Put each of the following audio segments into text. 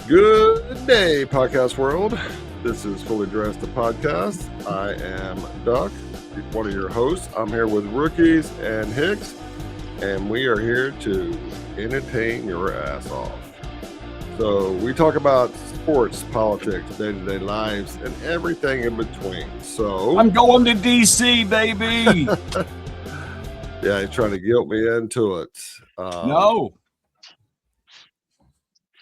Good day, podcast world. This is Fully Dressed, the podcast. I am Duck, one of your hosts. I'm here with Rookies and Hicks, and we are here to entertain your ass off. So we talk about sports, politics, day-to-day lives, and everything in between. So I'm going to DC, baby. Yeah, he's trying to guilt me into it. No.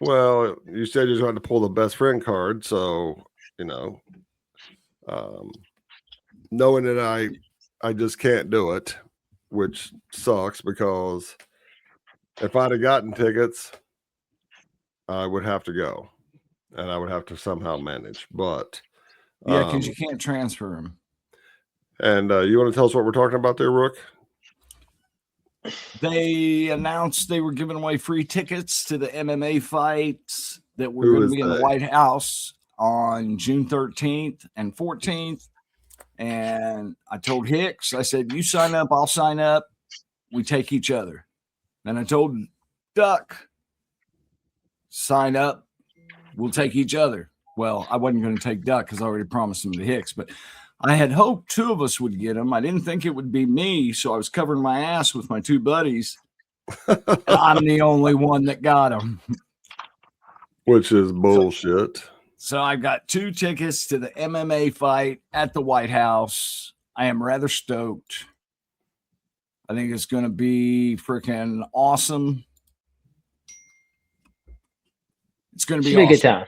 Well, you said you're trying to pull the best friend card, so knowing that I just can't do it, which sucks because if I'd have gotten tickets, I would have to go, and I would have to somehow manage. But Yeah, because you can't transfer them. And you want to tell us what we're talking about there, Rook? They announced they were giving away free tickets to the MMA fights that were going to be in the White House on June 13th and 14th. And I told Hicks, I said, you sign up, I'll sign up. We take each other. And I told Duck, sign up, we'll take each other. Well, I wasn't going to take Duck because I already promised him to Hicks, but I had hoped two of us would get him. I didn't think it would be me, so I was covering my ass with my two buddies. And I'm the only one that got him. Which is bullshit. So I got 2 tickets to the MMA fight at the White House. I am rather stoked. I think it's going to be freaking awesome. It's going to be awesome. A good time.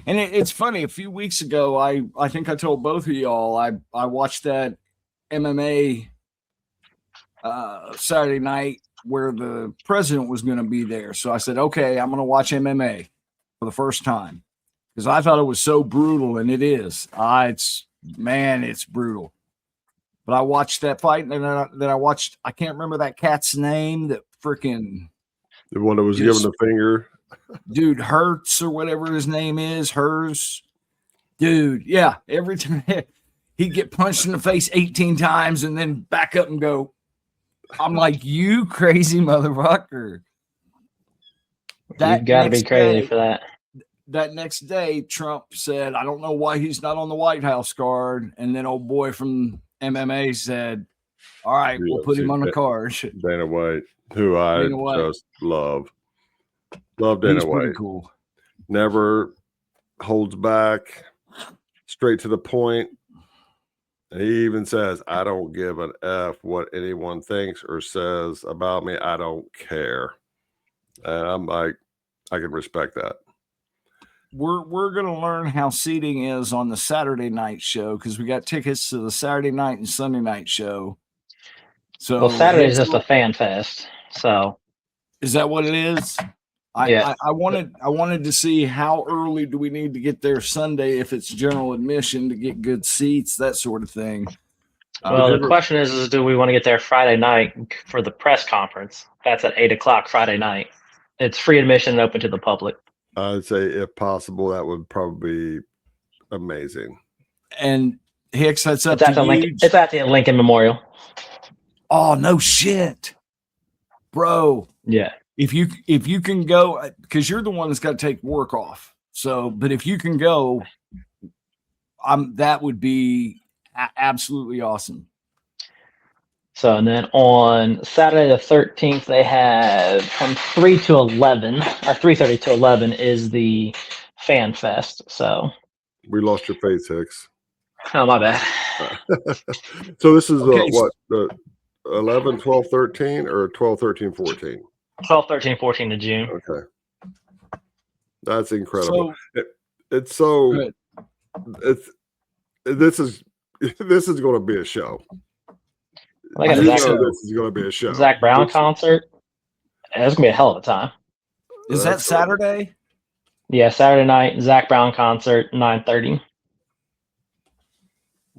And it's funny. A few weeks ago, I think I told both of y'all I watched that MMA Saturday night where the president was going to be there. So I said, okay, I'm going to watch MMA for the first time because I thought it was so brutal, and it is. It's brutal. But I watched that fight, and then I watched. I can't remember that cat's name. That freaking the one that was given the finger. Dude, Hurts or whatever his name is, hers. Dude, yeah. Every time he'd get punched in the face 18 times and then back up and go. I'm like, you crazy motherfucker. You've got to be crazy for that. That next day, Trump said, I don't know why he's not on the White House card. And then old boy from MMA said, all right, we'll put him on the card. Dana White, who I just love. Love Dana White. Cool. Never holds back, straight to the point. And he even says, I don't give an F what anyone thinks or says about me. I don't care. And I'm like, I can respect that. We're going to learn how seating is on the Saturday night show because we got tickets to the Saturday night and Sunday night show. So Saturday is just a fan fest. So is that what it is? Yeah. I wanted to see how early do we need to get there Sunday if it's general admission to get good seats, that sort of thing. Well, the question is do we want to get there Friday night for the press conference? That's at 8:00 Friday night. It's free admission and open to the public. I'd say if possible, that would probably be amazing. And Hicks, that's up to you. It's at the Lincoln Memorial. Oh, no shit. Bro. Yeah. If you can go, because you're the one that's got to take work off. So, but if you can go, that would be absolutely awesome. So, and then on Saturday the 13th, they have from 3 to 11, or 3:30 to 11 is the Fan Fest. So, we lost your face, Hicks. Oh, my bad. So this is the 11, 12, 13, or 12, 13, 14? 12, 13, 14 to June. Okay. That's incredible. This is going to be a show. This is going to be a show. Zach Brown concert. It's going to be a hell of a time. Is that Saturday? Yeah, Saturday night, Zach Brown concert, 9:30.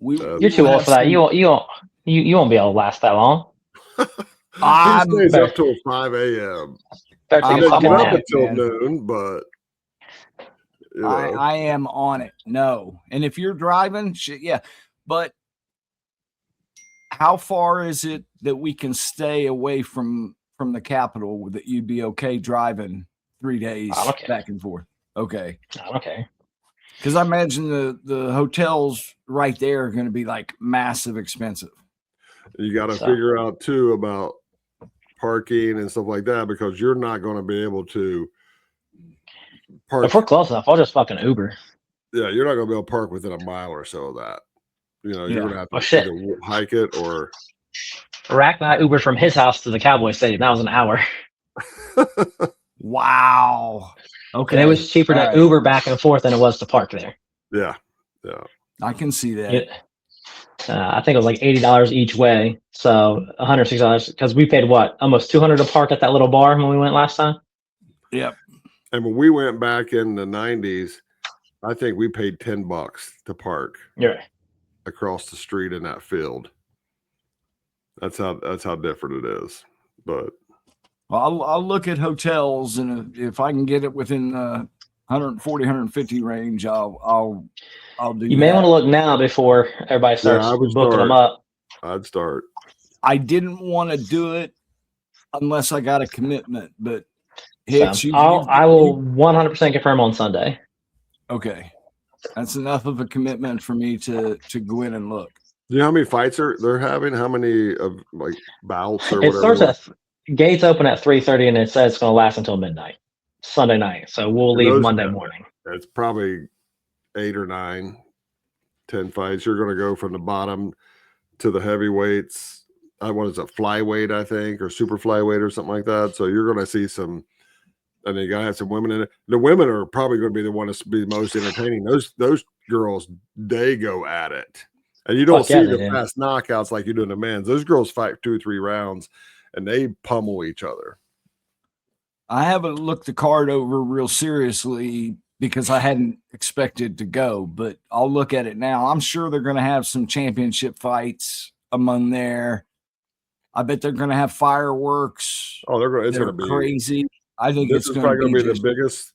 You're too old for that. You won't be able to last that long. He stays up till 5 a.m. I'm up until noon, but I am on it. No, and if you're driving, yeah. But how far is it that we can stay away from the Capitol that you'd be okay driving 3 days back and forth? Okay. Okay. Because I imagine the hotels right there are going to be like massive expensive. You got to figure out too about parking and stuff like that, because you're not going to be able to park. If we're close enough, I'll just fucking Uber. Yeah, you're not going to be able to park within a mile or so of that. You're going to have to either hike it or. Rack and I Ubered from his house to the Cowboy Stadium. That was an hour. Wow. Okay. And it was cheaper to Uber back and forth than it was to park there. Yeah. I can see that. I think it was like $80 each way. So $160 because we paid almost $200 to park at that little bar when we went last time. Yep. And when we went back in the 90s, I think we paid $10 to park across the street in that field. That's how different it is. But I'll look at hotels, and if I can get it within the 140, 150 range, I'll do. You may want to look now before everybody starts booking them up. I'd start. I didn't want to do it unless I got a commitment, but Hicks, I will 100% confirm on Sunday. Okay, that's enough of a commitment for me to go in and look. Do you know how many fights they're having? How many of like bouts or whatever? It starts gates open at 3:30, and it says it's going to last until midnight, Sunday night. So we'll leave Monday morning. It's probably 8 or 9, 10 fights. You're going to go from the bottom to the heavyweights. What is it, flyweight, I think, or super flyweight or something like that. So you're going to see some, and you got to have some women in it. The women are probably going to be the ones to be the most entertaining. Those girls, they go at it. And you don't see the fast knockouts like you do in the men's. Those girls fight 2 or 3 rounds, and they pummel each other. I haven't looked the card over real seriously because I hadn't expected to go, but I'll look at it now. I'm sure they're going to have some championship fights among there. I bet they're going to have fireworks. Oh, it's going to be crazy. I think it's going to be the biggest.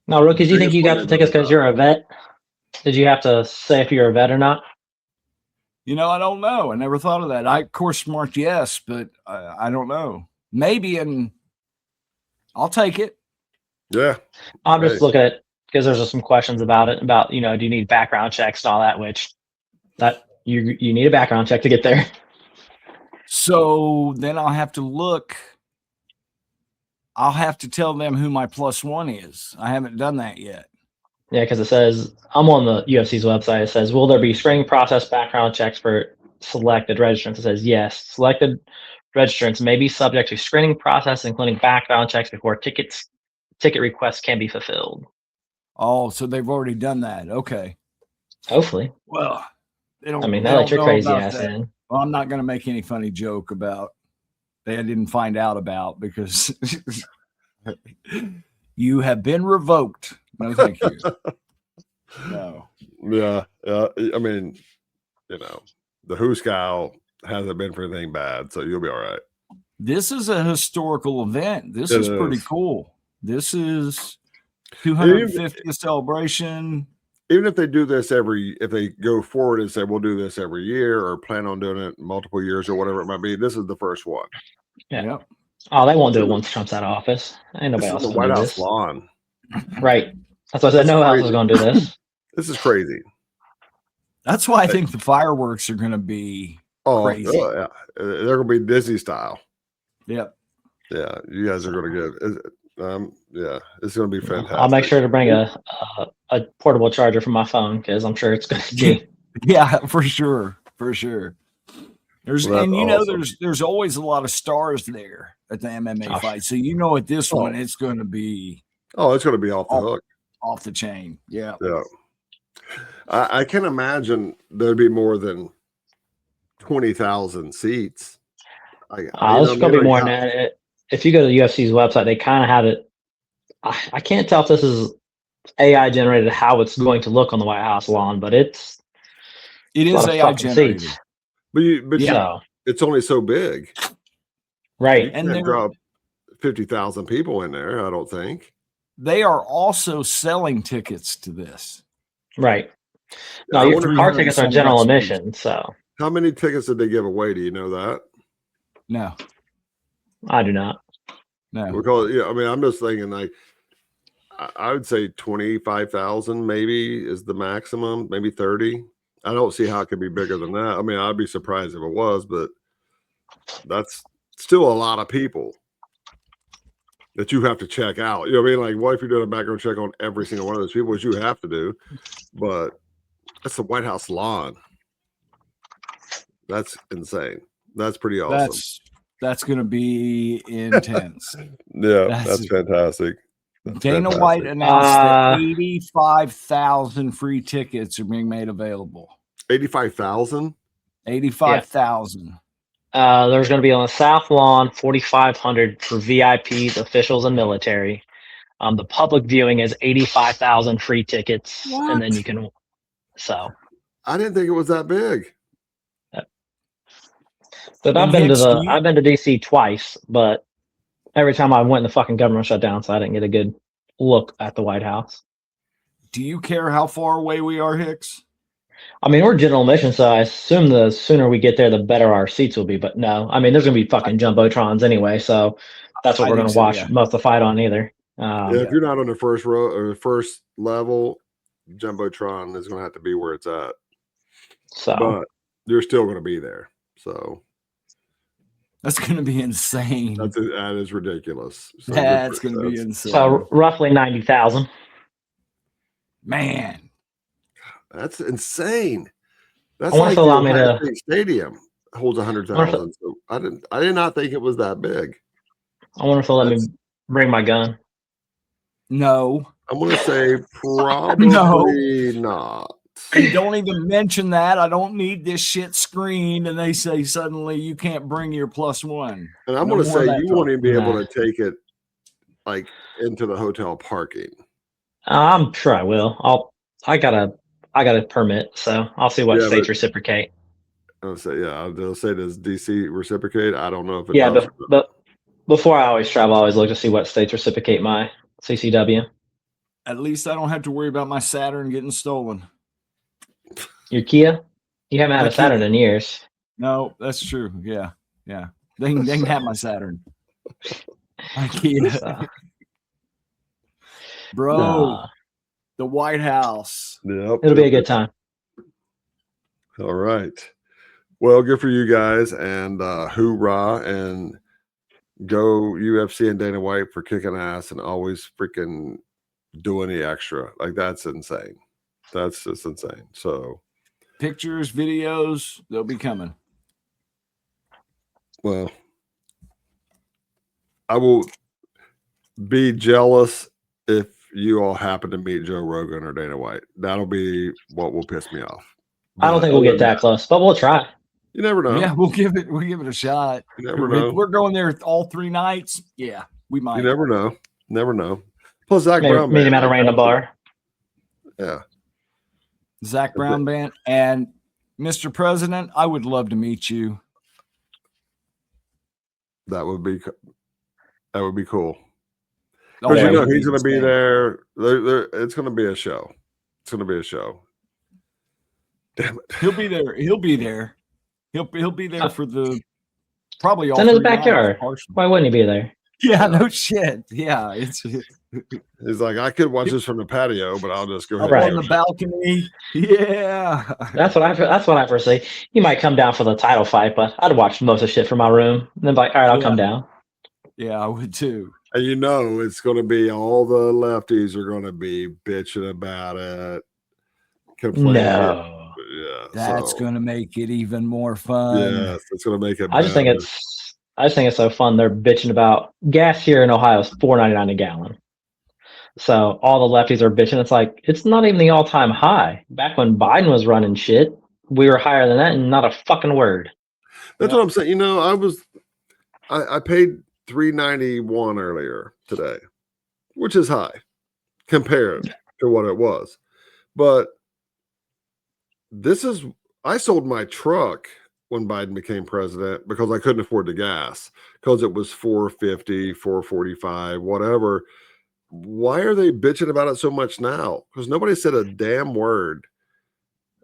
Now, rookies, you think you got the tickets because you're a vet? Did you have to say if you're a vet or not? I don't know. I never thought of that. I, of course, marked yes, but I don't know. Maybe, and I'll take it. Yeah. I'm just looking at because there's some questions about it, about, do you need background checks and all that, which that you need a background check to get there. So then I'll have to look. I'll have to tell them who my +1 is. I haven't done that yet. Yeah, because it says, I'm on the UFC's website. It says, will there be screening process background checks for selected registrants? It says, yes. Selected registrants may be subject to screening process, including background checks before ticket requests can be fulfilled. Oh, so they've already done that. Okay. Hopefully. Well, they don't. They let your crazy ass in. Well, I'm not going to make any funny joke about that I didn't find out about because you have been revoked. No, thank you. No. Yeah. I mean, the Hooskow hasn't been for anything bad, so you'll be all right. This is a historical event. This is pretty cool. This is 250th celebration. Even if they do this if they go forward and say, we'll do this every year or plan on doing it multiple years or whatever it might be, this is the first one. Yeah. Yep. Oh, they won't do it once Trump's out of office. Ain't nobody else. The White House lawn. Right. That's why I said no one else is going to do this. This is crazy. That's why I think the fireworks are going to be crazy. Oh, yeah. They're going to be Disney style. Yep. Yeah. You guys are going to get it's going to be fantastic. I'll make sure to bring a portable charger for my phone because I'm sure it's going to be. Yeah, for sure. For sure. There's always a lot of stars there at the MMA fight. So at this one it's going to be it's going to be off the hook. Off the chain. Yeah. Yeah. I can imagine there'd be more than 20,000 seats. It's going to be more than that. If you go to the UFC's website, they kind of have it. I can't tell if this is AI generated how it's going to look on the White House lawn, but it is AI generated. Seats. But it's only so big, right? And they drop 50,000 people in there. I don't think they are also selling tickets to this. Right. No, our tickets are general admission. So, how many tickets did they give away? Do you know that? No, I do not. No, because I'm just thinking like I would say 25,000 maybe is the maximum, maybe 30. I don't see how it could be bigger than that. I mean, I'd be surprised if it was, but that's still a lot of people that you have to check out. You know what I mean? Like, what if you're doing a background check on every single one of those people, which you have to do? But that's the White House lawn. That's insane. That's pretty awesome. That's going to be intense. Yeah, that's fantastic. Dana White announced that 85,000 free tickets are being made available. 85,000? 85,000. There's going to be on the South Lawn, 4,500 for VIPs, officials, and military. The public viewing is 85,000 free tickets, and then you can. So I didn't think it was that big. But I've been to DC twice, but every time I went, the fucking government shut down, so I didn't get a good look at the White House. Do you care how far away we are, Hicks? I mean, we're general admission, so I assume the sooner we get there, the better our seats will be. But no, I mean, there's going to be fucking jumbotrons anyway, so that's what we're going to watch most of the fight on either. If you're not on the first row or the first level, jumbotron is going to have to be where it's at. So, but you're still going to be there. So that's going to be insane. That is ridiculous. So that's going to be insane. So roughly 90,000. Man, that's insane. That's I wonder if they'll allow me to. Stadium holds 100,000. So I did not think it was that big. I wonder if they'll let me bring my gun. No, I'm going to say probably not. Don't even mention that. I don't need this shit screened. And they say suddenly you can't bring your +1. And I'm going to say you won't even be able to take it like into the hotel parking. I'm sure I will. I got a permit, so I'll see what states reciprocate. I'll say they'll say does DC reciprocate? I don't know if it does. But before I always travel, I always look to see what states reciprocate my CCW. At least I don't have to worry about my Saturn getting stolen. Your Kia? You haven't had a Saturn in years. No, that's true. Yeah. They can have my Saturn. My Kia. Bro, the White House. Yep. It'll be a good time. All right. Well, good for you guys, and hoorah, and go UFC and Dana White for kicking ass and always freaking doing the extra. Like, that's insane. That's just insane. So pictures, videos, they'll be coming. Well, I will be jealous if you all happen to meet Joe Rogan or Dana White. That'll be what will piss me off. But I don't think we'll get that close, but we'll try. You never know. Yeah, we'll give it a shot. You never know. We're going there all 3 nights. Yeah, we might. You never know. Never know. Plus Zach Brown. Meet him at a random bar. Yeah. Zach Brown Band. And Mr. President, I would love to meet you. That would be cool. Oh, because you know he's going to be there. It's going to be a show. It's going to be a show. Damn it. He'll be there. He'll be there for the probably all. It's in his backyard. Why wouldn't he be there? Yeah, no shit. Yeah, he's like, I could watch this from the patio, but I'll just go ahead on the balcony. Yeah, that's what I foresee. He might come down for the title fight, but I'd watch most of the shit from my room. And then be like, all right, I'll come down. Yeah, I would too. And you know, it's going to be all the lefties are going to be bitching about it, complaining. No. Yeah, that's going to make it even more fun. Yes, it's going to make it. I just think it's so fun. They're bitching about gas here in Ohio is $4.99 a gallon. So all the lefties are bitching. It's like it's not even the all-time high. Back when Biden was running shit, we were higher than that, and not a fucking word. That's what I'm saying. You know, I paid $3.91 earlier today, which is high compared to what it was, but. I sold my truck when Biden became president because I couldn't afford the gas because it was $4.50, $4.45, whatever. Why are they bitching about it so much now? Because nobody said a damn word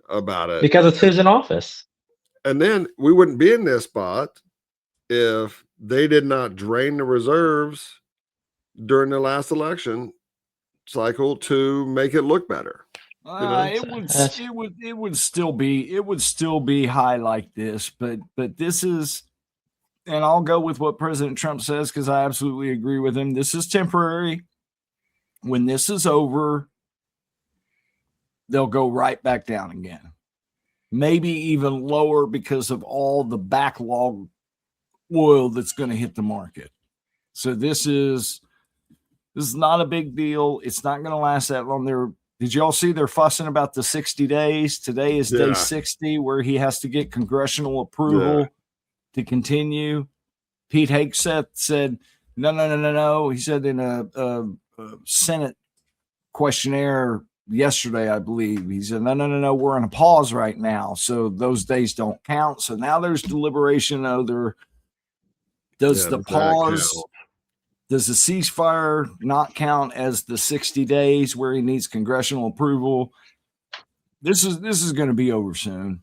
about it. Because it's who's in office. And then we wouldn't be in this spot if they did not drain the reserves during the last election cycle to make it look better. It would still be high like this, but this is, and I'll go with what President Trump says because I absolutely agree with him. This is temporary. When this is over, they'll go right back down again. Maybe even lower because of all the backlog oil that's going to hit the market. So this is not a big deal. It's not going to last that long. Did y'all see they're fussing about the 60 days? Today is day 60 where he has to get congressional approval to continue. Pete Hegseth said, no. He said in a Senate questionnaire yesterday, I believe, he said, no, we're on a pause right now. So those days don't count. So now there's deliberation over does the pause, does the ceasefire not count as the 60 days where he needs congressional approval? This is going to be over soon.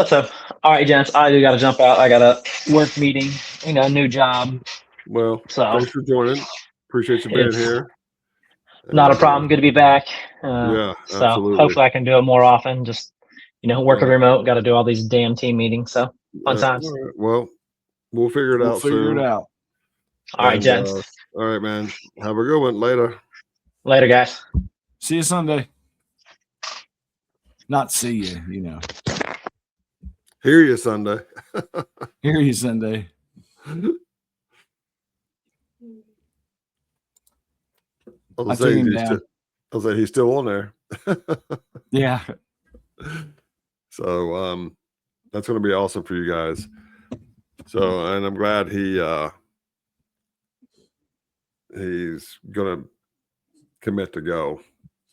So, all right, gents, I do got to jump out. I got a work meeting, new job. Well, thanks for joining. Appreciate you being here. Not a problem. Good to be back. Yeah, so absolutely. Hopefully I can do it more often. Just, working remote, got to do all these damn team meetings. So fun times. Right. Well, we'll figure it out soon. All right, gents. All right, man. Have a good one. Later, guys. See you Sunday. Not see you, Hear you Sunday. Hear you Sunday. I'll say he's still on there. Yeah. So that's going to be awesome for you guys. So, and I'm glad he's going to commit to go.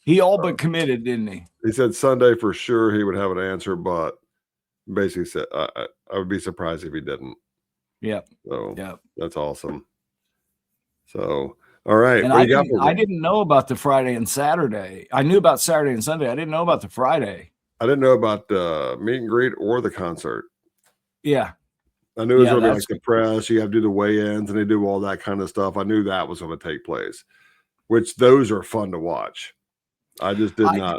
He all but committed, didn't he? He said Sunday for sure he would have an answer, but basically said I would be surprised if he didn't. Yep. So that's awesome. So, all right. And I didn't know about the Friday and Saturday. I knew about Saturday and Sunday. I didn't know about the Friday. I didn't know about the meet and greet or the concert. Yeah. I knew it was going to be like the press. You have to do the weigh-ins and they do all that kind of stuff. I knew that was going to take place, which those are fun to watch. I just I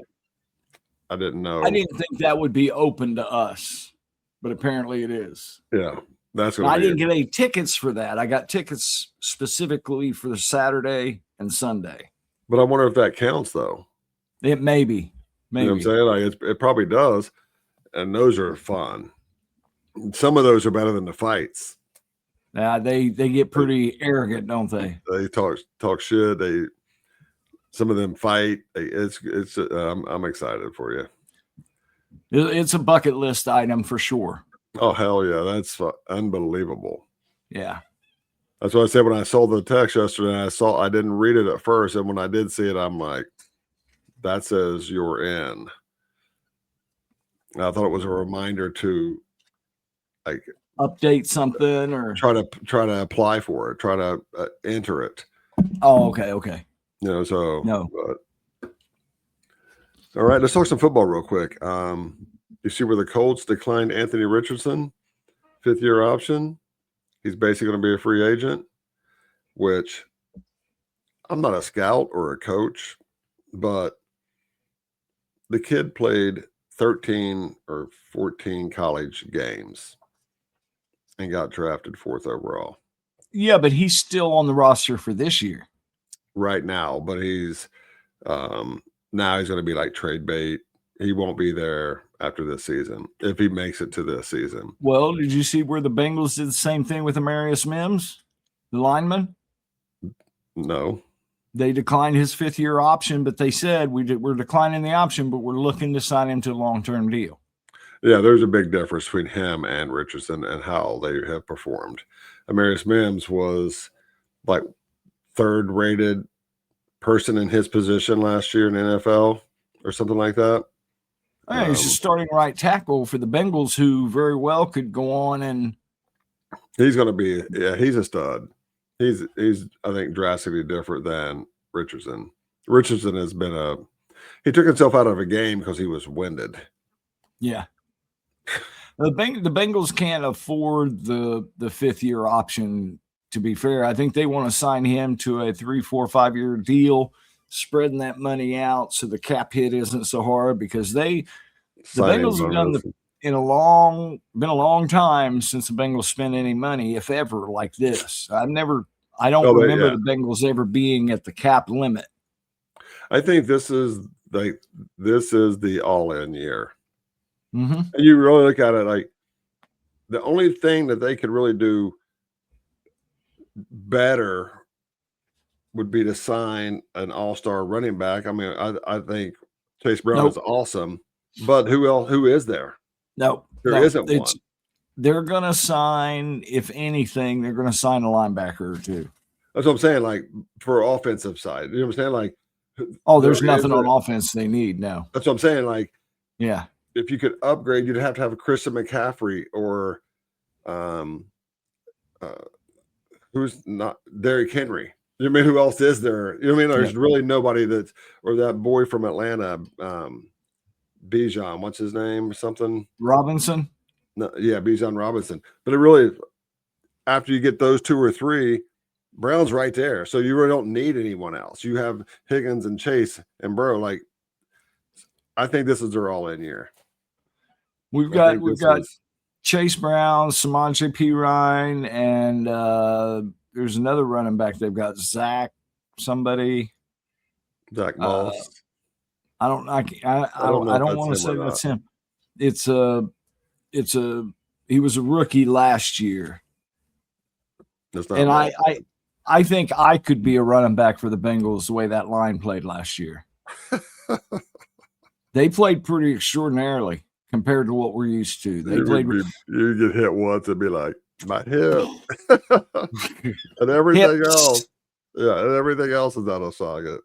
didn't know. I didn't think that would be open to us, but apparently it is. Yeah. I didn't get any tickets for that. I got tickets specifically for the Saturday and Sunday. But I wonder if that counts, though. It maybe. You know what I'm saying? Like it probably does. And those are fun. Some of those are better than the fights. Yeah, they get pretty arrogant, don't they? They talk shit. Some of them fight. I'm excited for you. It's a bucket list item for sure. Oh, hell yeah. That's unbelievable. Yeah. That's what I said when I saw the text yesterday. I didn't read it at first. And when I did see it, I'm like, that says you're in. And I thought it was a reminder to like update something or try to apply for it, try to enter it. Oh, okay. So no. All right, let's talk some football real quick. You see where the Colts declined Anthony Richardson, 5th-year option. He's basically going to be a free agent, which I'm not a scout or a coach, but the kid played 13 or 14 college games and got drafted 4th overall. Yeah, but he's still on the roster for this year. Right now, but he's now he's going to be like trade bait. He won't be there after this season if he makes it to this season. Well, did you see where the Bengals did the same thing with Amarius Mims, the lineman? No. They declined his 5th-year option, but they said we're declining the option, but we're looking to sign him to a long-term deal. Yeah, there's a big difference between him and Richardson and how they have performed. Amarius Mims was like 3rd-rated person in his position last year in the NFL or something like that. He's just starting right tackle for the Bengals, who very well could go on and he's going to be. Yeah, he's a stud. He's I think drastically different than Richardson. Richardson has been he took himself out of a game because he was winded. Yeah. The Bengals can't afford the 5th-year option to be fair. I think they want to sign him to a 3, 4, 5-year deal, spreading that money out so the cap hit isn't so hard, because the Bengals have done been a long time since the Bengals spent any money, if ever, like this. I don't remember the Bengals ever being at the cap limit. I think this is the all-in year. Mm-hmm. And you really look at it like the only thing that they could really do better would be to sign an all-star running back. I mean, I think Chase Brown is awesome, but who is there? There isn't one. They're going to sign, if anything, they're going to sign a linebacker or two. That's what I'm saying, like, for offensive side. You know what I'm saying? Like, there's nothing on offense they need now. That's what I'm saying. Like, yeah. If you could upgrade, you'd have to have a Christian McCaffrey or who's not Derrick Henry. You know what I mean? Who else is there? You know what I mean? There's really nobody or that boy from Atlanta, Bijan, what's his name or something? Robinson? No, yeah, Bijan Robinson. But it really, after you get those 2 or 3, Brown's right there. So you really don't need anyone else. You have Higgins and Chase and Burrow. Like, I think this is their all-in year. We've got Chase Brown, Samaje Perine, and there's another running back. They've got Zach Moss. I don't want to say that's him. He was a rookie last year. And I think I could be a running back for the Bengals the way that line played last year. They played pretty extraordinarily compared to what we're used to. You get hit once and be like, my hip. And everything else. Yeah, and everything else is out of socket.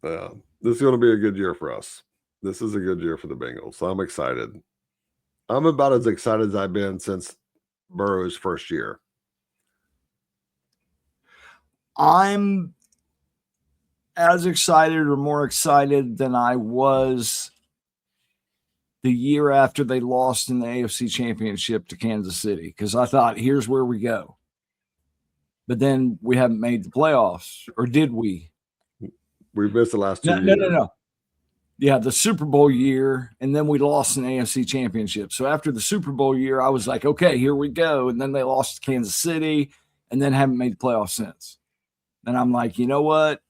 Yeah. This is going to be a good year for us. This is a good year for the Bengals. So I'm excited. I'm about as excited as I've been since Burrow's first year. I'm as excited or more excited than I was the year after they lost in the AFC Championship to Kansas City, because I thought, here's where we go. But then we haven't made the playoffs, or did we? We missed the last 2 years. No. Yeah, the Super Bowl year, and then we lost an AFC Championship. So after the Super Bowl year, I was like, okay, here we go. And then they lost to Kansas City, and then haven't made the playoffs since. And I'm like, you know what?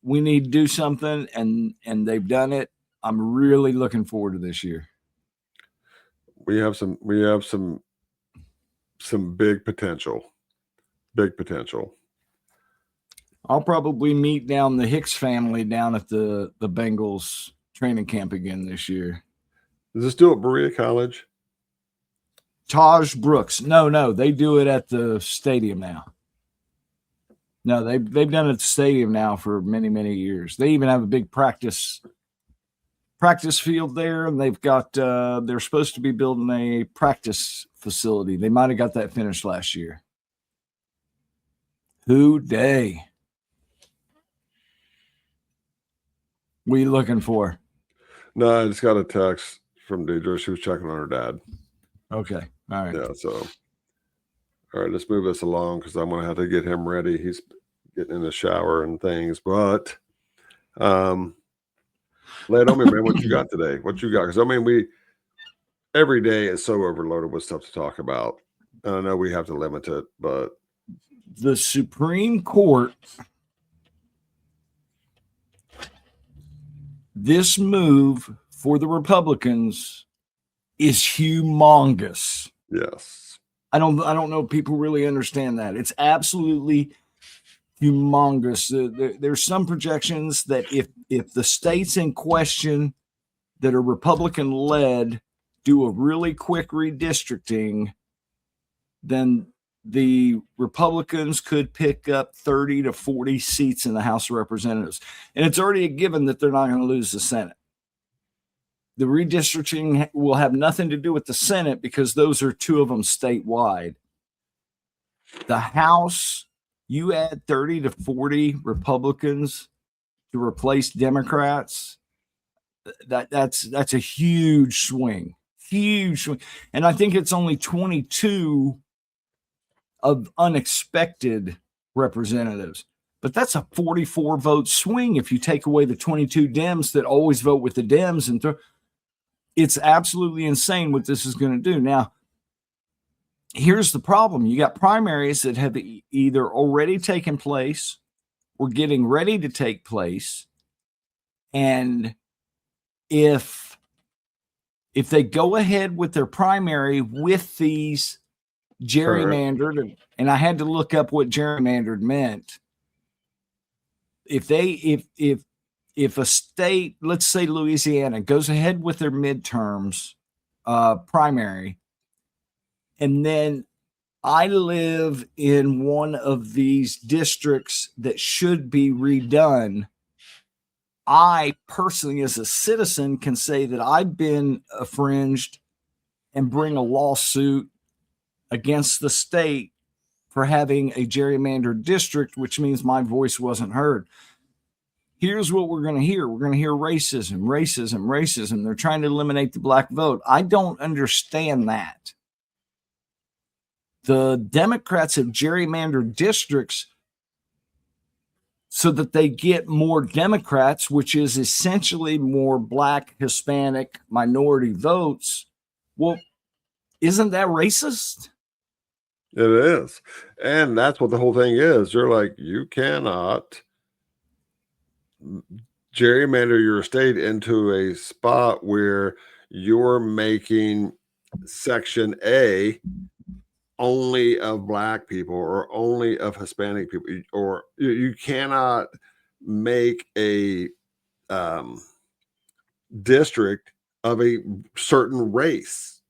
We need to do something, and they've done it. I'm really looking forward to this year. We have some big potential. Big potential. I'll probably meet down the Hicks family down at the Bengals training camp again this year. Is this still at Berea College? Taj Brooks. No, they do it at the stadium now. No, they've done it at the stadium now for many, many years. They even have a big practice field there, and they've got they're supposed to be building a practice facility. They might have got that finished last year. Who day? What are you looking for? No, I just got a text from Deidre. She was checking on her dad. Okay. All right. Yeah, so all right, let's move this along because I'm gonna have to get him ready. He's getting in the shower and things, but lay it on me, man. What you got today? What you got? Because I mean, every day is so overloaded with stuff to talk about. I know we have to limit it, but the Supreme Court, this move for the Republicans is humongous. Yes. I don't know if people really understand that. It's absolutely humongous. There's some projections that if the states in question that are Republican led do a really quick redistricting, then the Republicans could pick up 30 to 40 seats in the House of Representatives. And it's already a given that they're not going to lose the Senate. The redistricting will have nothing to do with the Senate because those are 2 of them statewide. The House, you add 30 to 40 Republicans to replace Democrats, that's a huge swing. Huge swing. And I think it's only 22 of unexpected representatives. But that's a 44 vote swing if you take away the 22 Dems that always vote with the Dems. And it's absolutely insane what this is going to do. Now, here's the problem. You got primaries that have either already taken place or getting ready to take place. And if they go ahead with their primary with these gerrymandered, and I had to look up what gerrymandered meant. If a state, let's say Louisiana, goes ahead with their midterms primary, and then I live in one of these districts that should be redone, I personally, as a citizen, can say that I've been infringed and bring a lawsuit against the state for having a gerrymandered district, which means my voice wasn't heard. Here's what we're going to hear. We're going to hear racism, racism, racism. They're trying to eliminate the black vote. I don't understand that. The Democrats have gerrymandered districts so that they get more Democrats, which is essentially more black, Hispanic, minority votes. Well, isn't that racist? It is. And that's what the whole thing is. You're like, you cannot gerrymander your state into a spot where you're making Section A only of black people or only of Hispanic people, or you cannot make a district of a certain race.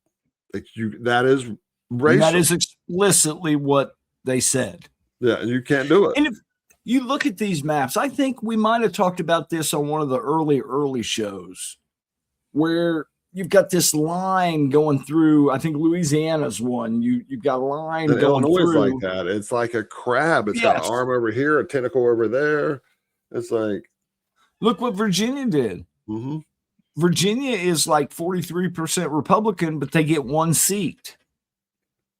That is racial. That is explicitly what they said. Yeah, you can't do it. And if you look at these maps, I think we might have talked about this on one of the early shows, where you've got this line going through. I think Louisiana's one. You've got a line and going Illinois through. Like that. It's like a crab. It's got an arm over here, a tentacle over there. It's like, look what Virginia did. Mm-hmm. Virginia is like 43% Republican, but they get one seat.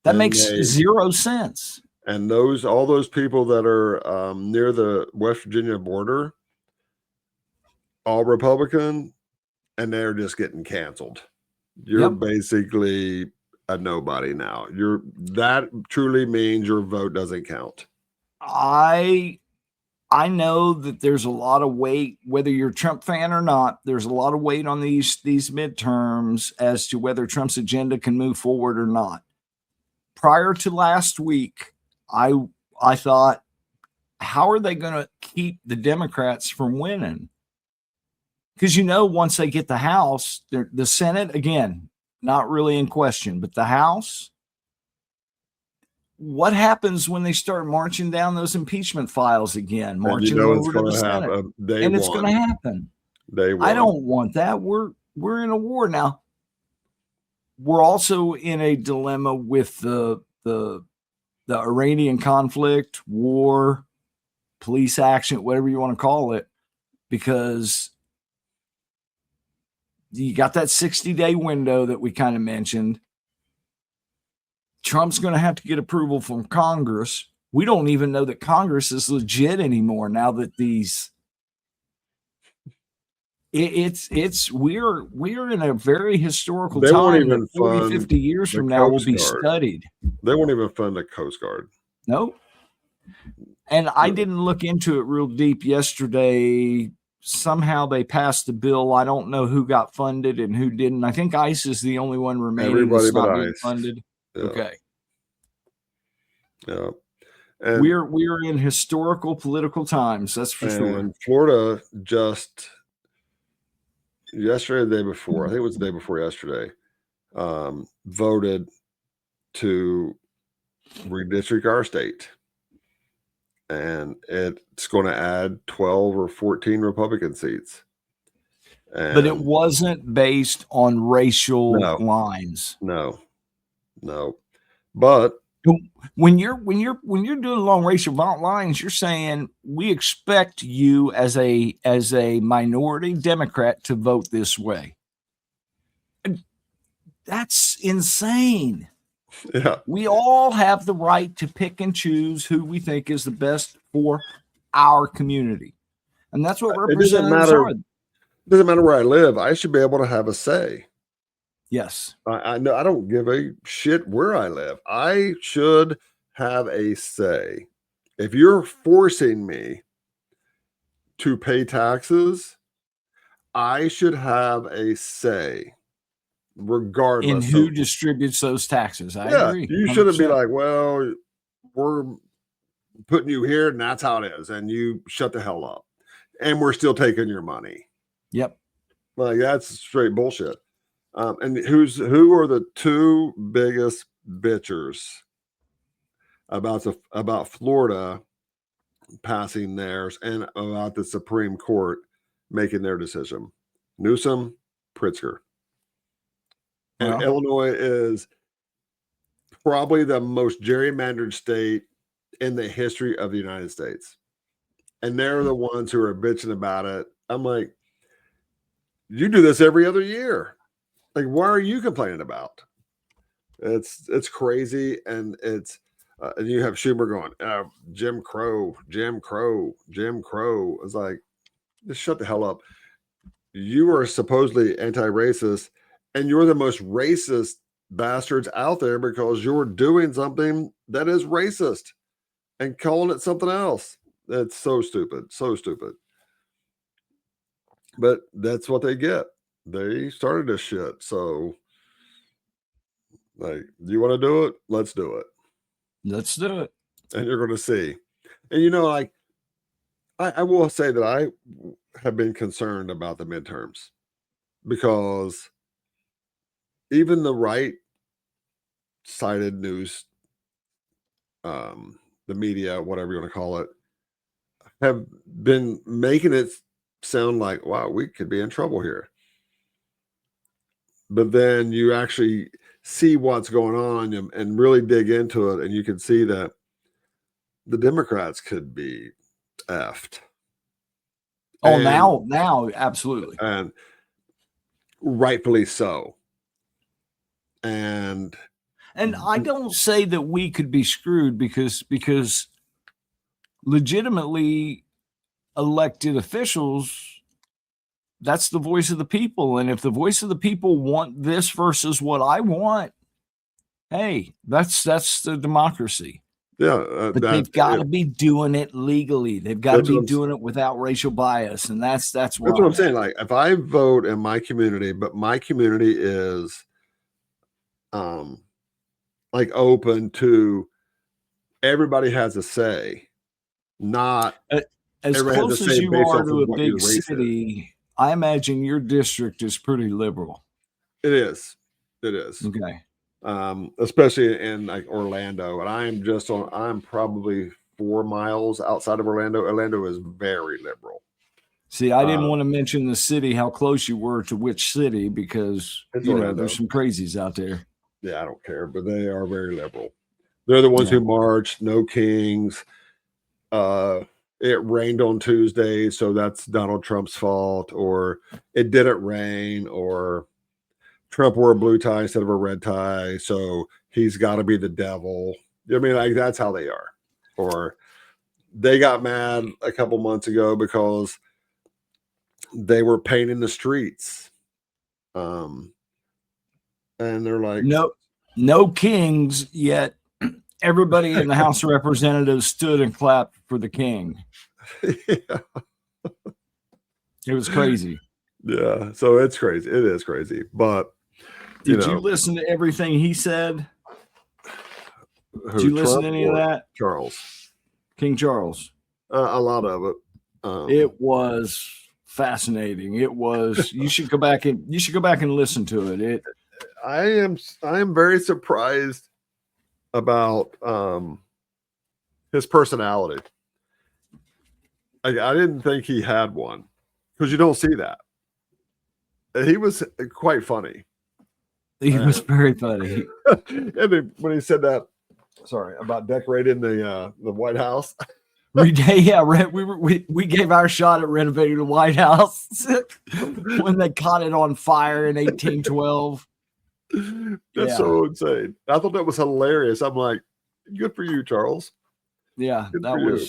That makes zero sense. And all those people that are near the West Virginia border, all Republican, and they're just getting canceled. You're basically a nobody now. That truly means your vote doesn't count. I know that there's a lot of weight, whether you're a Trump fan or not, there's a lot of weight on these midterms as to whether Trump's agenda can move forward or not. Prior to last week, I thought, how are they going to keep the Democrats from winning? Because, once they get the House, the Senate, again, not really in question, but the House, what happens when they start marching down those impeachment files again, marching over to the Senate? It's going to happen. I don't want that. We're in a war now. We're also in a dilemma with the Iranian conflict, war, police action, whatever you want to call it, because you got that 60-day window that we kind of mentioned. Trump's going to have to get approval from Congress. We don't even know that Congress is legit anymore now that we're in a very historical time that 40, 50 years from now will be studied. They won't even fund the Coast Guard. Nope. And I didn't look into it real deep yesterday. Somehow they passed the bill. I don't know who got funded and who didn't. I think ICE is the only one remaining that's not being funded. Yeah. Okay. Yeah. And we're in historical political times, that's for sure. Florida just yesterday, the day before, I think it was the day before yesterday, voted to redistrict our state. And it's going to add 12 or 14 Republican seats. But it wasn't based on racial lines. No. But when you're doing along racial lines, you're saying we expect you as a minority Democrat to vote this way. That's insane. Yeah. We all have the right to pick and choose who we think is the best for our community. And that's what representatives are. It doesn't matter where I live. I should be able to have a say. Yes. I know I don't give a shit where I live. I should have a say. If you're forcing me to pay taxes, I should have a say, regardless in who distributes those taxes. I agree. You shouldn't be like, well, we're putting you here and that's how it is. And you shut the hell up. And we're still taking your money. Yep. Like that's straight bullshit. And who are the two biggest bitchers about Florida passing theirs and about the Supreme Court making their decision? Newsom, Pritzker. And Illinois is probably the most gerrymandered state in the history of the United States. And they're the ones who are bitching about it. I'm like, you do this every other year. Like, why are you complaining about? It's crazy, and it's and you have Schumer going, Jim Crow. It's like, just shut the hell up. You are supposedly anti-racist, and you're the most racist bastards out there because you're doing something that is racist and calling it something else. That's so stupid. But that's what they get. They started this shit. So, like, you want to do it? Let's do it. Let's do it. And you're going to see. And, like, I will say that I have been concerned about the midterms because even the right-sided news, the media, whatever you want to call it, have been making it sound like, wow, we could be in trouble here. But then you actually see what's going on and really dig into it, and you can see that the Democrats could be effed. Oh, now, absolutely. And rightfully so. And I don't say that we could be screwed because legitimately elected officials, that's the voice of the people. And if the voice of the people want this versus what I want, hey, that's the democracy. Yeah. But they've got to be doing it legally. They've got to be doing it without racial bias. And that's what I'm saying. Like, if I vote in my community, but my community is like open to everybody has a say, not as close as you are to a big city. I imagine your district is pretty liberal. It is. Okay. Especially in like Orlando, and I'm probably 4 miles outside of Orlando. Orlando is very liberal. See, I didn't want to mention the city, how close you were to which city, because there's some crazies out there. Yeah, I don't care, but they are very liberal. They're the ones who marched, no kings. It rained on Tuesday, so that's Donald Trump's fault, or it didn't rain, or Trump wore a blue tie instead of a red tie, so he's got to be the devil. I mean, like, that's how they are. Or they got mad a couple months ago because they were painting the streets. And they're like, no kings yet. Everybody in the House of Representatives stood and clapped for the king. Yeah. It was crazy. Yeah, so it's crazy. It is crazy. But did you listen to everything he said? Did you listen to any of that? King Charles. A lot of it. It was fascinating. It was. You should go back and listen to it. I am very surprised about his personality. I didn't think he had one, because you don't see that. He was quite funny. He was very funny. And then when he said that, about decorating the White House. We gave our shot at renovating the White House when they caught it on fire in 1812. That's so insane. I thought that was hilarious. I'm like, good for you, Charles. Yeah, Good that for was you.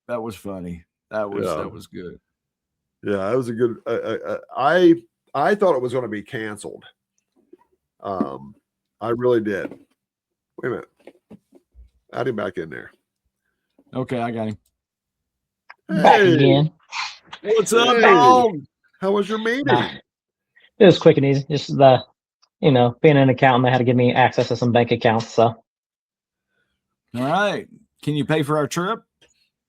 that was funny. That was good. Yeah, that was a good. I thought it was going to be canceled. I really did. Wait a minute. Add him back in there. Okay, I got him. Back again. What's up, dog? How was your meeting? It was quick and easy. Just being an accountant, they had to give me access to some bank accounts. So, all right. Can you pay for our trip?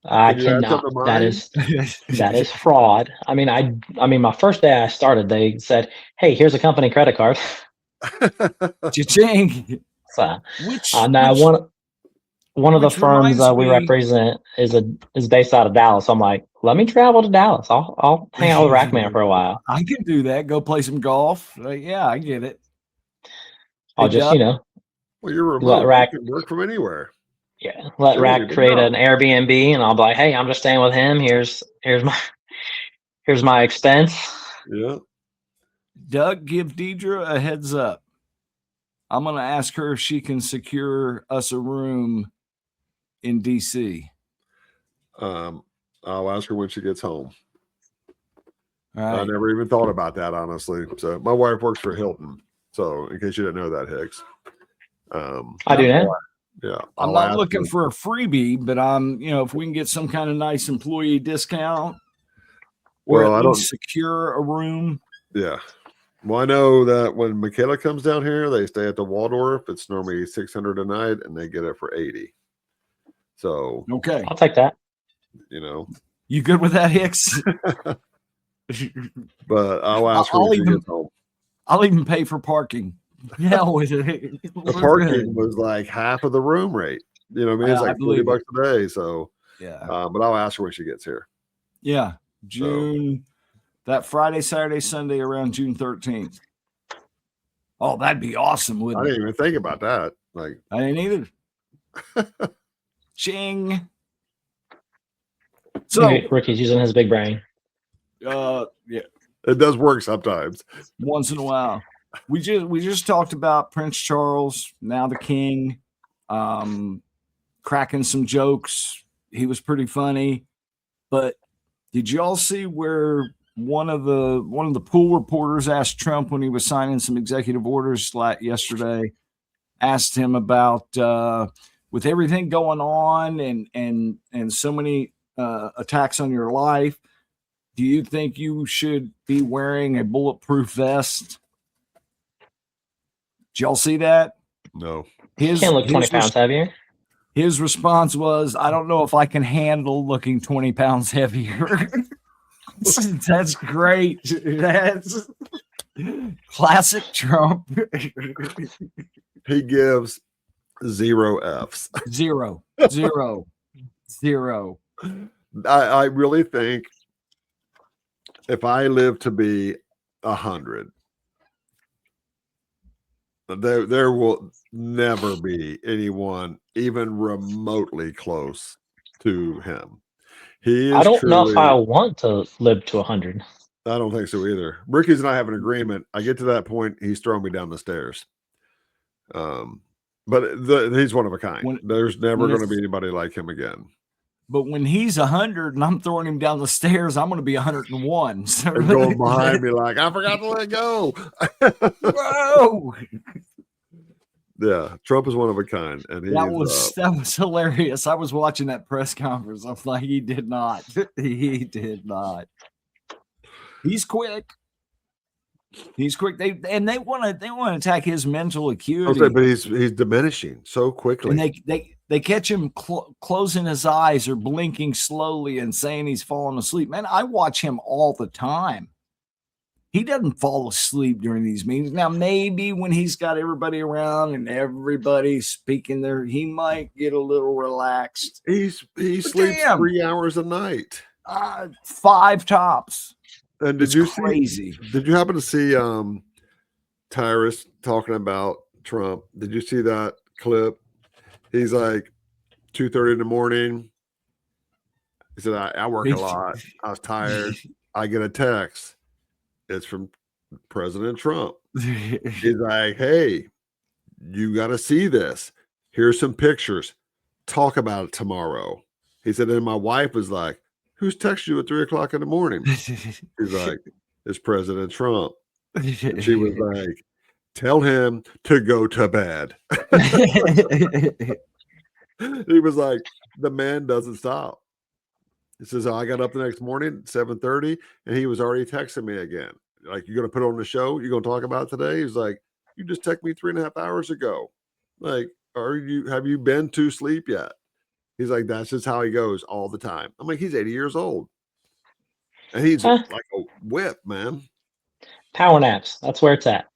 I cannot. That is fraud. I mean, my first day I started, they said, "Hey, here's a company credit card." Cha-ching. So, now one of the firms we represent is based out of Dallas. So I'm like, let me travel to Dallas. I'll hang out with Rackman for a while. I can do that. Go play some golf. Yeah, I get it. I'll just well, you're remote. You can work from anywhere. Yeah, let Rack create an Airbnb, and I'll be like, hey, I'm just staying with him. Here's my expense. Yeah. Doug, give Deidre a heads up. I'm going to ask her if she can secure us a room in DC. I'll ask her when she gets home. All right. I never even thought about that, honestly. So my wife works for Hilton. So in case you didn't know that, Hicks. I do now. Yeah. I'm not looking for a freebie, but if we can get some kind of nice employee discount or at least secure a room. Yeah. Well, I know that when Michaela comes down here, they stay at the Waldorf. It's normally $600 a night, and they get it for $80. So okay, I'll take that. You good with that, Hicks? But I'll ask her when she gets home. I'll even pay for parking. Yeah, the parking was like half of the room rate. You know what I mean? It's like $40 a day. So yeah. But I'll ask her when she gets here. Yeah, June. That Friday, Saturday, Sunday around June 13th. Oh, that'd be awesome, wouldn't it? I didn't even think about that. Like I didn't either. Ching. So Ricky's using his big brain. Yeah. It does work sometimes. Once in a while. We just talked about Prince Charles, now the king, cracking some jokes. He was pretty funny. But did y'all see where one of the pool reporters asked Trump when he was signing some executive orders yesterday, asked him about with everything going on and so many attacks on your life, do you think you should be wearing a bulletproof vest? Did y'all see that? No. Can't look 20 pounds heavier. His response was, I don't know if I can handle looking 20 pounds heavier. That's great. That's classic Trump. He gives 0 Fs. Zero. I really think if I live to be 100, there will never be anyone even remotely close to him. I don't know if I want to live to 100. I don't think so either. Ricky's and I have an agreement. I get to that point, he's throwing me down the stairs. But he's one of a kind. There's never going to be anybody like him again. But when he's 100 and I'm throwing him down the stairs, I'm going to be 101. So and going behind me like, I forgot to let go. Whoa. Yeah, Trump is one of a kind. And that was hilarious. I was watching that press conference. I'm like, he did not. He did not. He's quick. He's quick. They want to attack his mental acuity. But he's diminishing so quickly. And they catch him closing his eyes or blinking slowly and saying he's falling asleep. Man, I watch him all the time. He doesn't fall asleep during these meetings. Now, maybe when he's got everybody around and everybody speaking there, he might get a little relaxed. He sleeps 3 hours a night. 5 tops. And did you happen to see Tyrus talking about Trump? Did you see that clip? He's like 2:30 in the morning. He said, I work a lot. I was tired. I get a text. It's from President Trump. He's like, hey, you got to see this. Here's some pictures. Talk about it tomorrow. He said, and my wife was like, who's texting you at 3:00 in the morning? He's like, it's President Trump. And she was like, tell him to go to bed. He was like, the man doesn't stop. He says, I got up the next morning, 7:30, and he was already texting me again. Like, you're going to put on the show? You're going to talk about it today? He's like, you just texted me 3.5 hours ago. Like, have you been to sleep yet? He's like, that's just how he goes all the time. I'm like, he's 80 years old. And he's like a whip, man. Power naps. That's where it's at.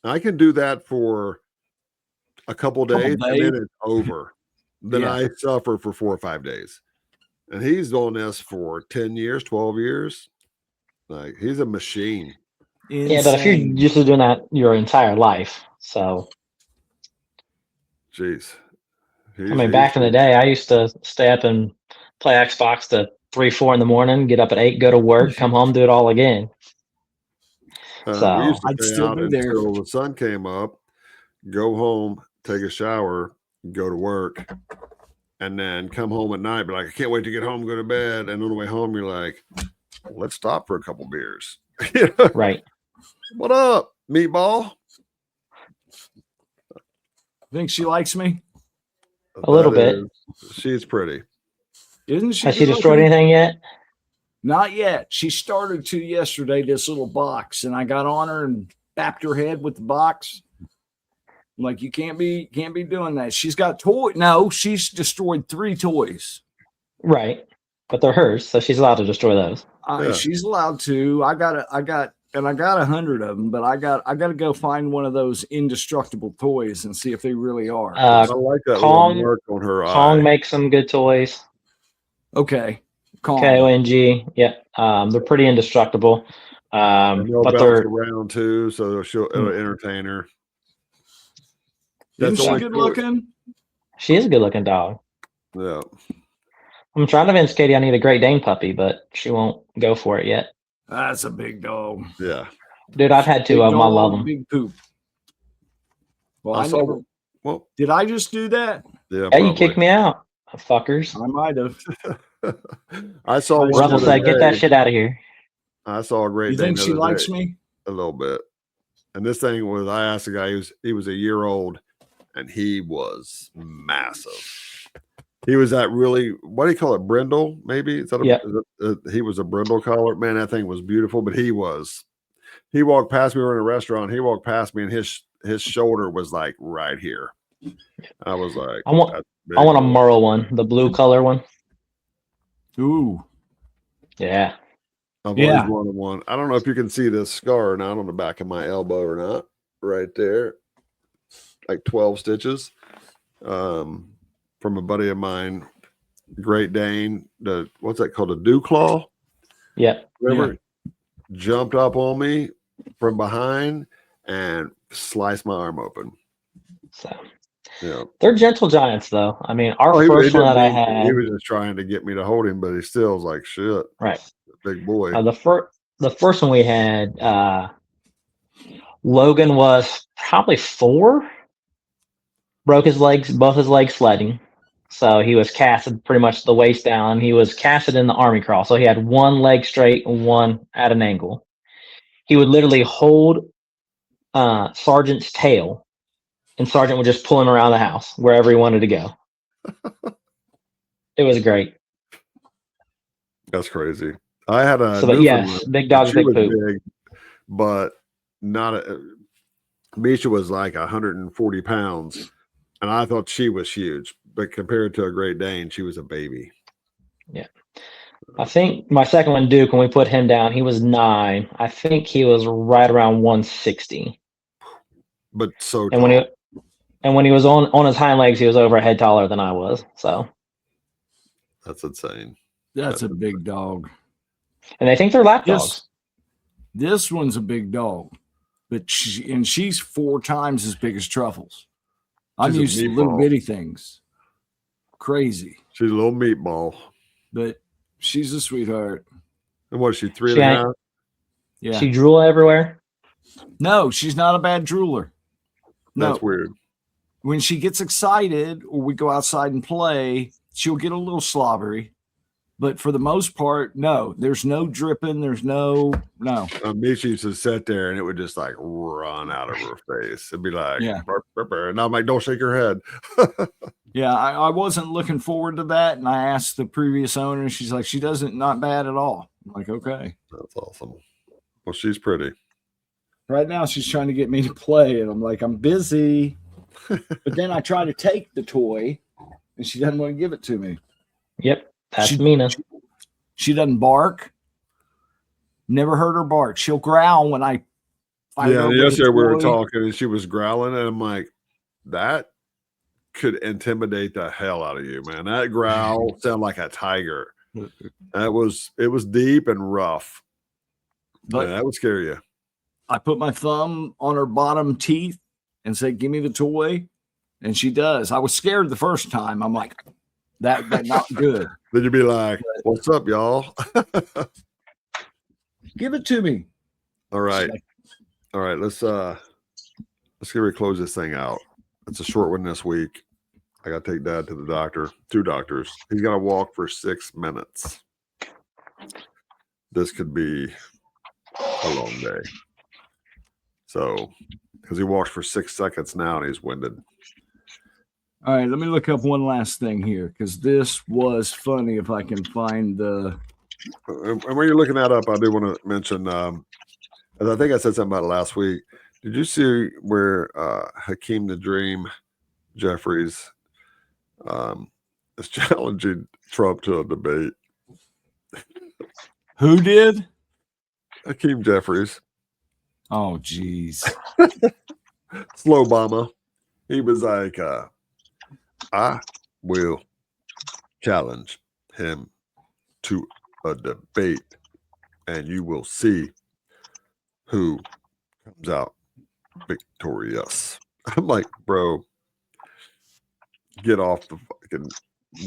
I can do that for a couple days, and then it's over. Then I suffer for 4 or 5 days. And he's doing this for 10 years, 12 years. Like, he's a machine. Insane. Yeah, but if you're used to doing that your entire life, so. Jeez. Back in the day, I used to stay up and play Xbox to 3, 4 in the morning, get up at 8, go to work, come home, do it all again. So we used to stay out until the sun came up, go home, take a shower, go to work, and then come home at night. Be like, I can't wait to get home, go to bed. And on the way home, you're like, let's stop for a couple beers. Right. What up, meatball? Think she likes me? A little bit. She's pretty. Isn't she? Has she destroyed anything yet? Not yet. She started to yesterday, this little box, and I got on her and bapped her head with the box. I'm like, you can't be doing that. She's got toy. No, she's destroyed 3 toys. Right. But they're hers, so she's allowed to destroy those. She's allowed to. I got 100 of them, but I got to go find one of those indestructible toys and see if they really are. I like that little mark on her eye. Kong makes some good toys. Okay. Kong. Yeah. They're pretty indestructible. But they're around too, so it'll entertain her. Isn't she good looking? She is a good looking dog. Yeah. I'm trying to convince Katie I need a Great Dane puppy, but she won't go for it yet. That's a big dog. Yeah. Dude, I've had 2 of them. I love them. Big poop. Well, did I just do that? Yeah, you kicked me out, fuckers. I might have. I saw one. Russell said, get that shit out of here. I saw a Great Dane. You think she likes me? A little bit. And this thing was, I asked the guy, he was a year old, and he was massive. He was that really, what do you call it? Brindle, maybe? Is that he was a brindle collar. Man, that thing was beautiful, but he walked past me. We were in a restaurant. He walked past me, and his shoulder was like right here. I was like, I want a Merle one, the blue color one. Ooh. Yeah. I've always wanted one. I don't know if you can see this scar now on the back of my elbow or not. Right there. Like 12 stitches. From a buddy of mine, Great Dane, what's that called? A dew claw? Yeah. Remember? Yeah. Jumped up on me from behind and sliced my arm open. So yeah. They're gentle giants though. I mean, first one that I had, he was just trying to get me to hold him, but he still was like shit. Right. Big boy. The first one we had, Logan was probably 4. Broke both his legs sledding. So he was casted pretty much the waist down. He was casted in the army crawl. So he had one leg straight and one at an angle. He would literally hold Sergeant's tail, and Sergeant would just pull him around the house wherever he wanted to go. It was great. That's crazy. I had a big dog, big poop. Big, but not Misha was like 140 pounds, and I thought she was huge. But compared to a Great Dane, she was a baby. Yeah. I think my second one, Duke, when we put him down, he was 9. I think he was right around 160. But so tall. And when he was on his hind legs, he was over a head taller than I was. So that's insane. That's a big dog. And they think they're lap dogs. This one's a big dog, but she's 4 times as big as Truffles. I'm used to little bitty things. Crazy. She's a little meatball. But she's a sweetheart. And what is she, 3.5? Yeah. She drool everywhere. No, she's not a bad drooler. No. That's weird. When she gets excited or we go outside and play, she'll get a little slobbery. But for the most part, no, there's no dripping. There's no. Misha used to sit there and it would just like run out of her face. It'd be like, burp, burp, burp. And I'm like, don't shake your head. Yeah, I wasn't looking forward to that. And I asked the previous owner, and she's like, she doesn't, not bad at all. I'm like, okay. That's awesome. Well, she's pretty. Right now, she's trying to get me to play. And I'm like, I'm busy. But then I try to take the toy, and she doesn't want to give it to me. Yep. That's Mina. She doesn't bark. Never heard her bark. She'll growl when I. Yesterday we were talking and she was growling, and I'm like, that could intimidate the hell out of you, man. That growl sounded like a tiger. It was deep and rough. But that would scare you. I put my thumb on her bottom teeth and said, "Give me the toy," and she does. I was scared the first time. I'm like, that not good. Then you'd be like, "What's up, y'all?" Give it to me. All right. Let's get ready to close this thing out. It's a short one this week. I got to take Dad to the doctor. 2 doctors. He's got to walk for 6 minutes. This could be a long day. So, because he walks for 6 seconds now and he's winded. All right, let me look up one last thing here because this was funny. If I can find the. And when you're looking that up, I do want to mention, as I think I said something about it last week. Did you see where Hakeem the Dream Jeffries is challenging Trump to a debate? Who did? Hakeem Jeffries. Oh, geez. Slow Obama. He was like, I will challenge him to a debate, and you will see who comes out victorious. I'm like, bro, get off the fucking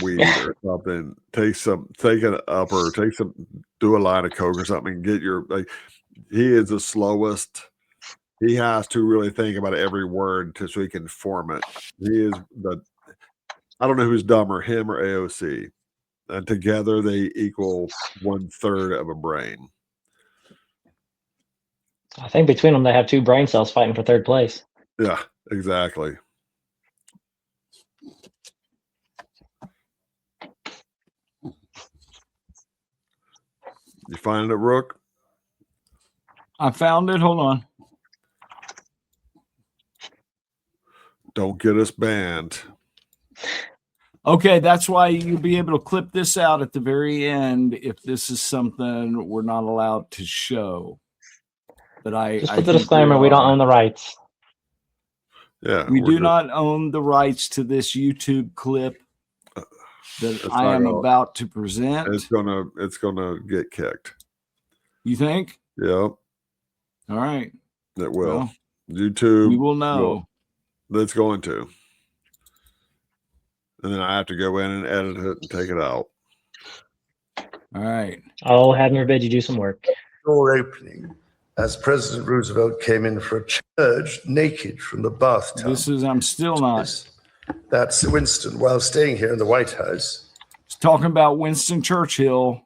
weed or something. Take an upper, do a line of coke or something, and get your, like, he is the slowest. He has to really think about every word so he can form it. He is I don't know who's dumber, him or AOC. And together they equal 1/3 of a brain. I think between them they have 2 brain cells fighting for 3rd place. Yeah, exactly. You find it, Rook? I found it. Hold on. Don't get us banned. Okay, that's why you'll be able to clip this out at the very end if this is something we're not allowed to show. But just put the disclaimer: we don't own the rights. Yeah, we do not own the rights to this YouTube clip that I am about to present. It's gonna get kicked. You think? Yep. All right. It will. Well, YouTube. We will know. It's going to. And then I have to go in and edit it and take it out. All right. I'll have him bid you do some work. Door opening as President Roosevelt came in for a church naked from the bathtub. I'm still not. That's Winston while staying here in the White House. He's talking about Winston Churchill.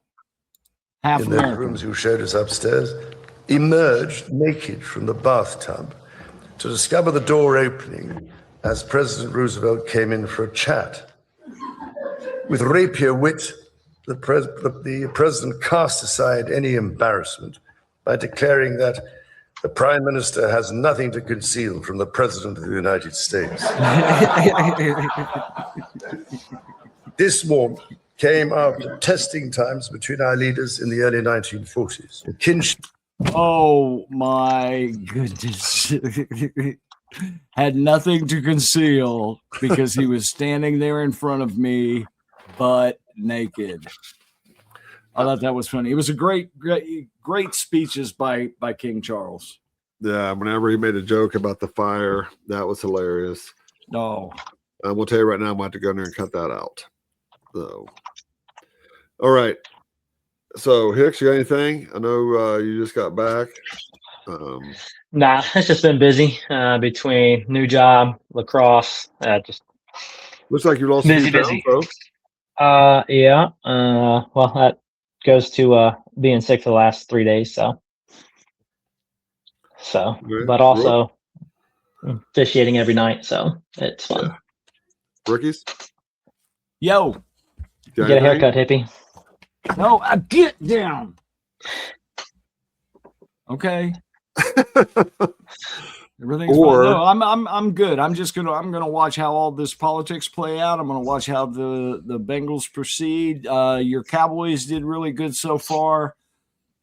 Half in the rooms you showed us upstairs, emerged naked from the bathtub to discover the door opening as President Roosevelt came in for a chat. With rapier wit, the president cast aside any embarrassment by declaring that the Prime Minister has nothing to conceal from the President of the United States. This warmth came after testing times between our leaders in the early 1940s. The kinship. Oh my goodness. Had nothing to conceal because he was standing there in front of me, butt naked. I thought that was funny. It was a great speeches by King Charles. Yeah, whenever he made a joke about the fire, that was hilarious. No. I will tell you right now, I'm going to have to go in there and cut that out. So, all right. So, Hicks, you got anything? I know you just got back. Nah, it's just been busy between new job, lacrosse. Just looks like you lost busy, a few pounds, busy. though. Yeah. Well, that goes to being sick for the last 3 days. So, Yeah. but also officiating every night, so it's fun. Yeah. Rookies, Yo, You get a haircut, hippie. no, I get down. Okay. Everything's Or- fine. No, I'm good. I'm gonna watch how all this politics play out. I'm gonna watch how the Bengals proceed. Your Cowboys did really good so far.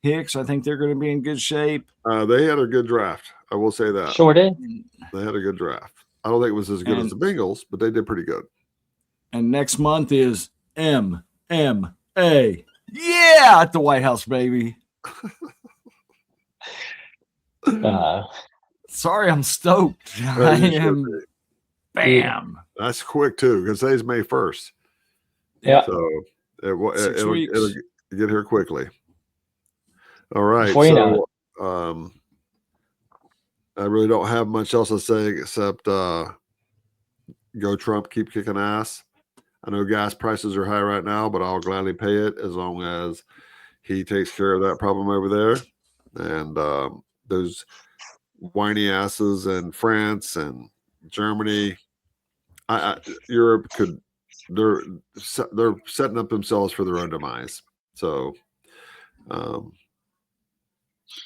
Hicks, I think they're going to be in good shape. They had a good draft. I will say that. Sure did. They had a good draft. I don't think it was as good as the Bengals, but they did pretty good. And next month is MMA. Yeah, at the White House, baby. Sorry, I'm stoked. I am. Bam. That's quick too, because today's May 1st. Yeah. So it'll weeks. get here quickly. All right. Before you know I really don't have much else to say except go Trump, keep kicking ass. I know gas prices are high right now, but I'll gladly pay it as long as he takes care of that problem over there. And those whiny asses in France and Germany, Europe they're setting up themselves for their own demise. So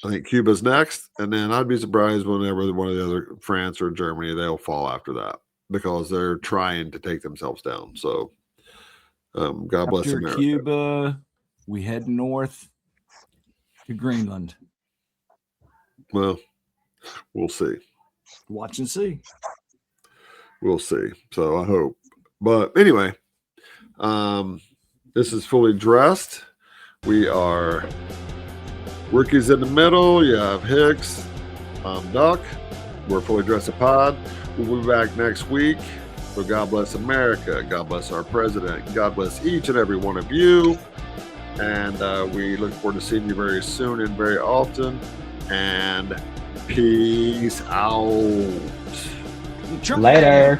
I think Cuba's next, and then I'd be surprised whenever one of the other, France or Germany, they'll fall after that because they're trying to take themselves down. So God bless After America. Cuba, we head north to Greenland. Well, we'll see. Watch and see. We'll see. So I hope. But anyway, this is Fully Dressed. We are Rookies in the middle. You have Hicks. I'm Duck. We're Fully Dressed a Pod. We'll be back next week. So God bless America. God bless our president. God bless each and every one of you. And we look forward to seeing you very soon and very often. And peace out. Later.